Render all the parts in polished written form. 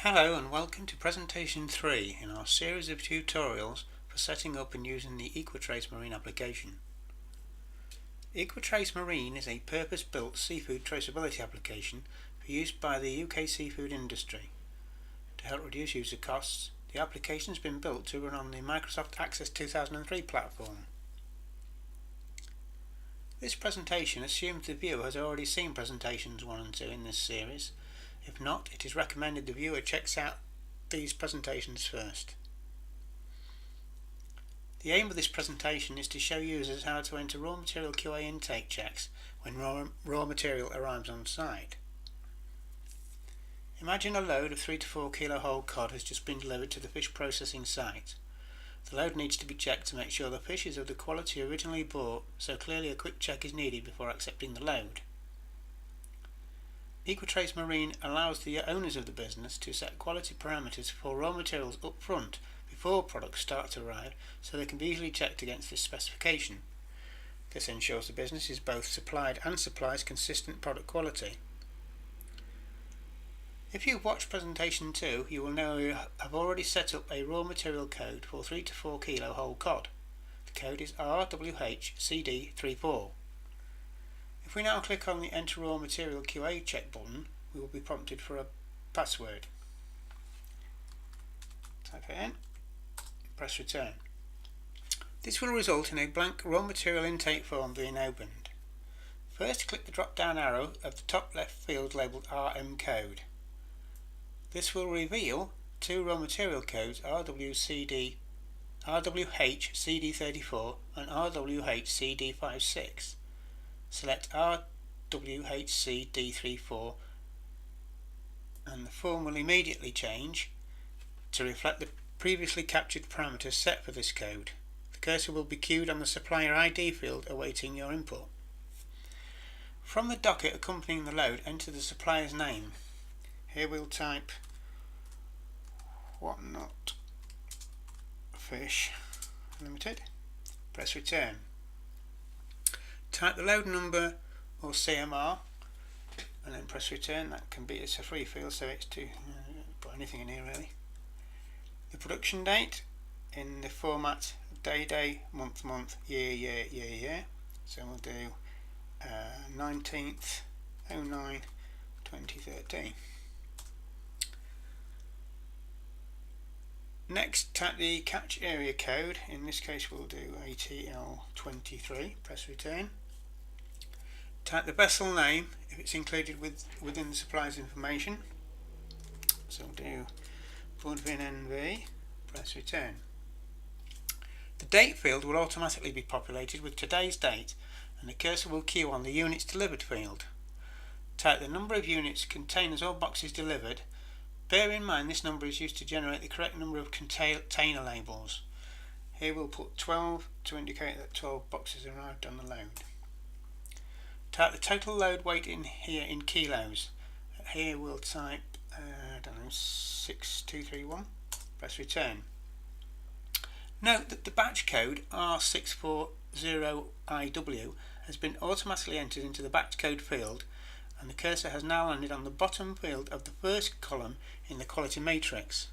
Hello and welcome to presentation 3 in our series of tutorials for setting up and using the eQATrace Marine application. eQATrace Marine is a purpose-built seafood traceability application for use by the UK seafood industry. To help reduce user costs, the application has been built to run on the Microsoft Access 2003 platform. This presentation assumes the viewer has already seen presentations 1 and 2 in this series. If not, it is recommended the viewer checks out these presentations first. The aim of this presentation is to show users how to enter raw material QA intake checks when raw material arrives on site. Imagine a load of 3 to 4 kilo whole cod has just been delivered to the fish processing site. The load needs to be checked to make sure the fish is of the quality originally bought, so clearly a quick check is needed before accepting the load. eQATrace Marine allows the owners of the business to set quality parameters for raw materials up front before products start to arrive, so they can be easily checked against this specification. This ensures the business is both supplied and supplies consistent product quality. If you've watched presentation 2, you will know you have already set up a raw material code for 3 to 4 kilo whole cod. The code is RWHCD34. If we now click on the Enter Raw Material QA check button, we will be prompted for a password. Type it in, press return. This will result in a blank raw material intake form being opened. First, click the drop down arrow of the top left field labelled RM code. This will reveal two raw material codes RWHCD34 and RWHCD56. Select RWHCD34 and the form will immediately change to reflect the previously captured parameters set for this code. The cursor will be queued on the supplier ID field awaiting your input. From the docket accompanying the load, enter the supplier's name. Here we'll type Whatnot Fish Limited. Press return. Type the load number or CMR and then press return. That can be, it's a free field, so it's to put anything in here really. The production date in the format day, month, year. So we'll do 19/09/2013. Next, type the catch area code. In this case we'll do ATL23. Press return. Type the vessel name if it's included within the supplier's information. So we'll do Budvin NV. Press return. The date field will automatically be populated with today's date, and the cursor will queue on the units delivered field. Type the number of units, containers or boxes delivered. Bear in mind this number is used to generate the correct number of container labels. Here we'll put 12 to indicate that 12 boxes arrived on the load. Type the total load weight in here in kilos. Here we'll type 6231. Press return. Note that the batch code R640IW has been automatically entered into the batch code field, and the cursor has now landed on the bottom field of the first column in the quality matrix.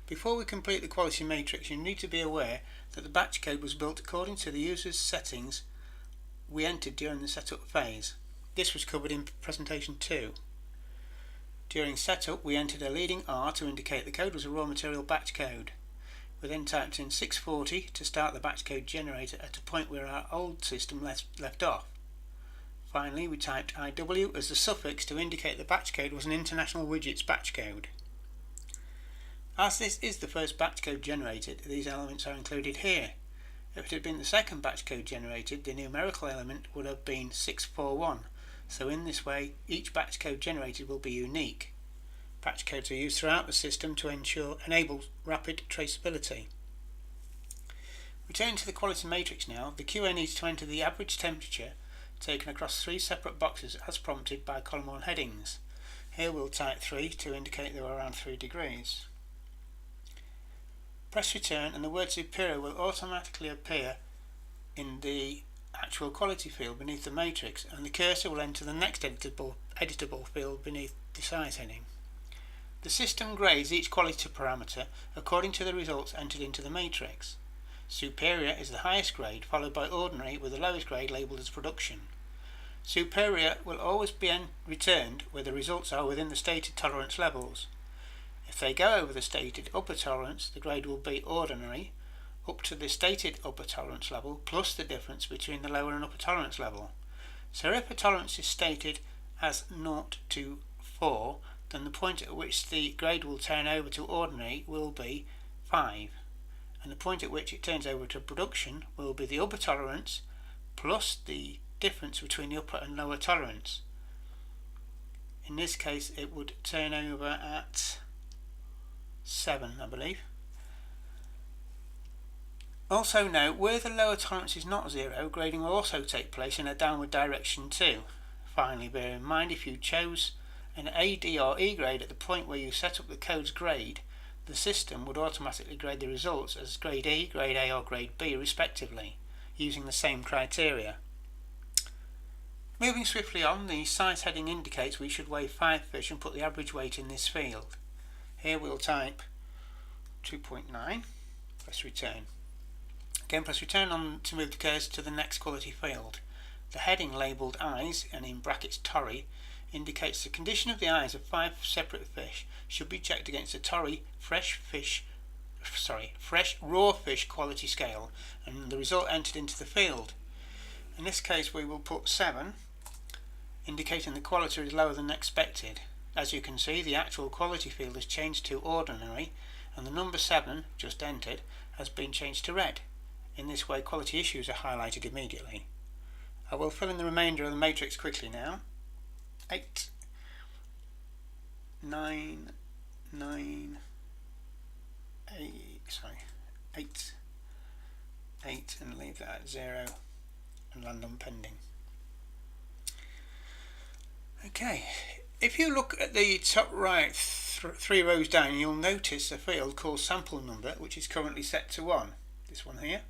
Before we complete the quality matrix, you need to be aware that the batch code was built according to the user's settings we entered during the setup phase. This was covered in presentation 2. During setup, we entered a leading R to indicate the code was a raw material batch code. We then typed in 640 to start the batch code generator at a point where our old system left off. Finally, we typed IW as the suffix to indicate the batch code was an International Widgets batch code. As this is the first batch code generated, these elements are included here. If it had been the second batch code generated, the numerical element would have been 641. So in this way, each batch code generated will be unique. Batch codes are used throughout the system to enable rapid traceability. Returning to the quality matrix now, the QA needs to enter the average temperature taken across 3 separate boxes as prompted by column 1 headings. Here we'll type 3 to indicate they were around 3 degrees. Press return and the word superior will automatically appear in the actual quality field beneath the matrix, and the cursor will enter the next editable field beneath the size heading. The system grades each quality parameter according to the results entered into the matrix. Superior is the highest grade, followed by ordinary with the lowest grade labelled as production. Superior will always be returned where the results are within the stated tolerance levels. If they go over the stated upper tolerance, the grade will be ordinary, up to the stated upper tolerance level, plus the difference between the lower and upper tolerance level. So if a tolerance is stated as 0 to 4, then the point at which the grade will turn over to ordinary will be 5. And the point at which it turns over to production will be the upper tolerance plus the difference between the upper and lower tolerance. In this case it would turn over at 7, I believe. Also note, where the lower tolerance is not 0, grading will also take place in a downward direction too. Finally, bear in mind, if you chose an A, D or E grade at the point where you set up the code's grade, the system would automatically grade the results as grade E, grade A or grade B respectively, using the same criteria. Moving swiftly on, the size heading indicates we should weigh 5 fish and put the average weight in this field. Here we'll type 2.9, press return. Again, press return on to move the cursor to the next quality field. The heading labelled eyes, and in brackets TORI, indicates the condition of the eyes of 5 separate fish should be checked against a TORI fresh raw fish quality scale and the result entered into the field. In this case we will put 7, indicating the quality is lower than expected. As you can see, the actual quality field has changed to ordinary and the number 7, just entered, has been changed to red. In this way quality issues are highlighted immediately. I will fill in the remainder of the matrix quickly now. 8, 9, 9, 8, 8 and leave that at 0 and land on pending. Okay, if you look at the top right 3 rows down, you'll notice a field called sample number, which is currently set to 1, this one here.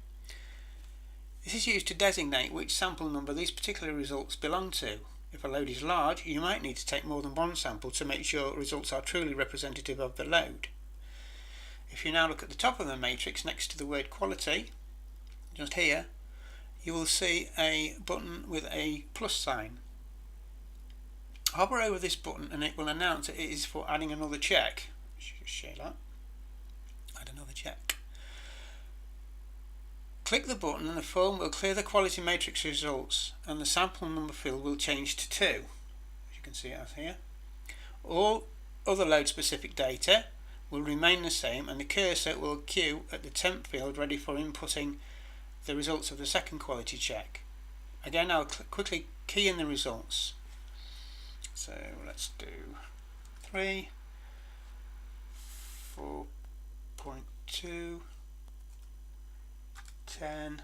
This is used to designate which sample number these particular results belong to. If a load is large, you might need to take more than one sample to make sure results are truly representative of the load. If you now look at the top of the matrix next to the word quality, just here, you will see a button with a plus sign. Hover over this button and it will announce that it is for adding another check. Just share that. Add another check. Click the button and the form will clear the quality matrix results and the sample number field will change to 2, as you can see out here. All other load specific data will remain the same and the cursor will queue at the temp field ready for inputting the results of the second quality check. Again, I'll quickly key in the results. So let's do 3, 4.2, 10,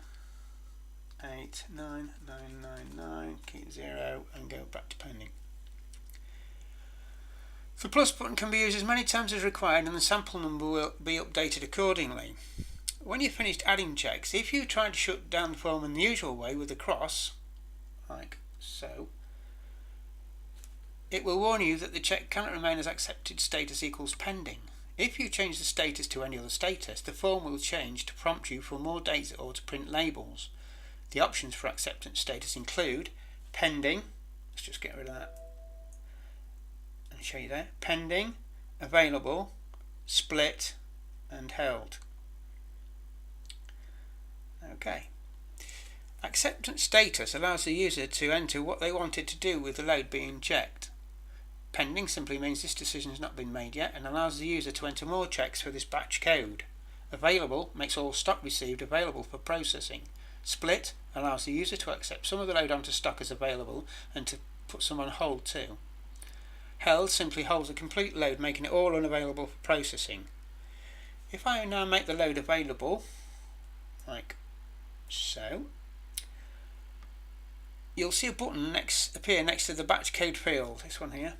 8, 9, 9, 9, 9, keep 0 and go back to pending. The plus button can be used as many times as required and the sample number will be updated accordingly. When you've finished adding checks, if you try to shut down the form in the usual way with a cross, like so, it will warn you that the check cannot remain as accepted status equals pending. If you change the status to any other status, the form will change to prompt you for more data or to print labels. The options for acceptance status include pending, let's just get rid of that and show you there, pending, available, split and held. Okay. Acceptance status allows the user to enter what they wanted to do with the load being checked. Pending simply means this decision has not been made yet and allows the user to enter more checks for this batch code. Available makes all stock received available for processing. Split allows the user to accept some of the load onto stock as available and to put some on hold too. Held simply holds a complete load, making it all unavailable for processing. If I now make the load available, like so, you'll see a button appear next to the batch code field, this one here.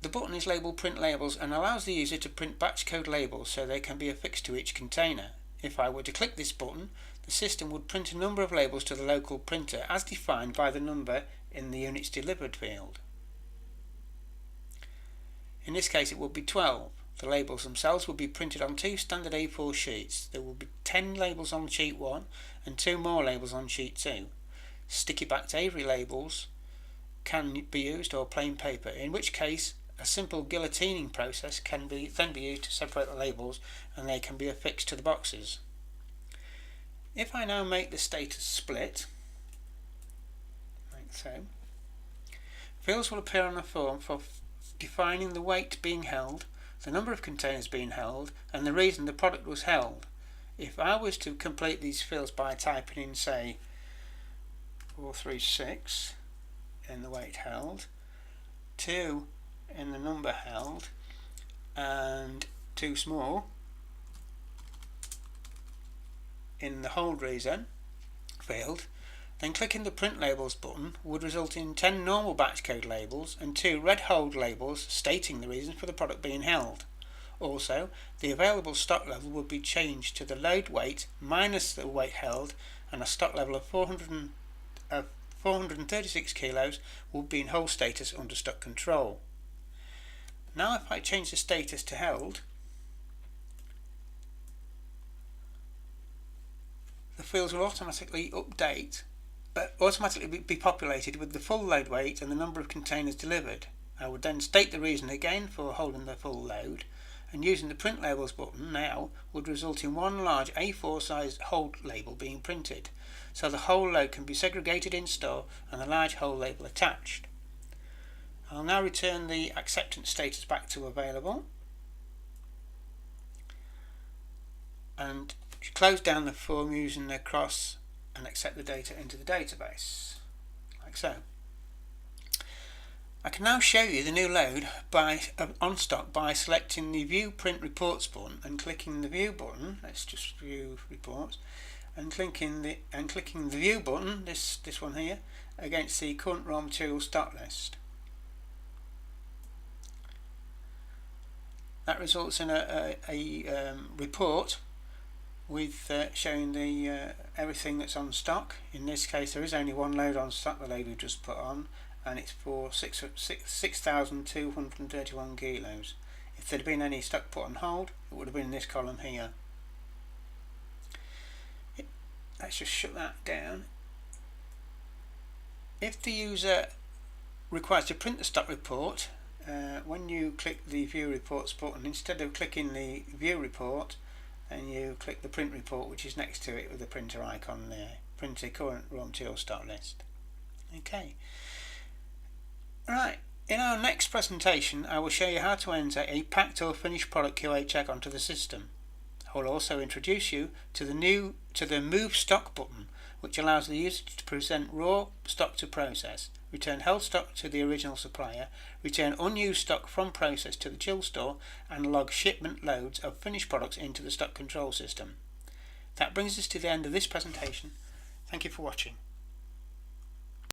The button is labelled print labels and allows the user to print batch code labels so they can be affixed to each container. If I were to click this button, the system would print a number of labels to the local printer as defined by the number in the units delivered field. In this case it would be 12. The labels themselves will be printed on 2 standard A4 sheets. There will be 10 labels on sheet 1 and 2 more labels on sheet 2. Sticky backed Avery labels can be used, or plain paper, in which case a simple guillotining process can then be used to separate the labels, and they can be affixed to the boxes. If I now make the status split, like so, fields will appear on the form for defining the weight being held, the number of containers being held, and the reason the product was held. If I was to complete these fields by typing in, say, 436 in the weight held, 2 in the number held, and 2 small in the hold reason field, then clicking the print labels button would result in 10 normal batch code labels and 2 red hold labels stating the reason for the product being held. Also, the available stock level would be changed to the load weight minus the weight held, and a stock level of 436 kilos would be in hold status under stock control. Now if I change the status to held, the fields will automatically be populated with the full load weight and the number of containers delivered. I would then state the reason again for holding the full load, and using the print labels button now would result in one large A4 sized hold label being printed, so the whole load can be segregated in store and a large hold label attached. I'll now return the acceptance status back to available and close down the form using the cross and accept the data into the database, like so. I can now show you the new load on stock by selecting the View Print Reports button and clicking the View button. Let's just view reports, and clicking the View button, this one here, against the current raw material stock list. That results in a report with showing the everything that's on stock. In this case there is only one load on stock, the load we just put on, and it's for 6,231 kilos. If there had been any stock put on hold, it would have been in this column here. Let's just shut that down. If the user requires to print the stock report, when you click the View Reports button, instead of clicking the View Report, and you click the Print Report, which is next to it with the printer icon there. Print a current raw material stock list. Okay. Right. In our next presentation, I will show you how to enter a packed or finished product QA check onto the system. I will also introduce you to the Move Stock button, which allows the user to present raw stock to process, return held stock to the original supplier, return unused stock from process to the chill store, and log shipment loads of finished products into the stock control system. That brings us to the end of this presentation. Thank you for watching.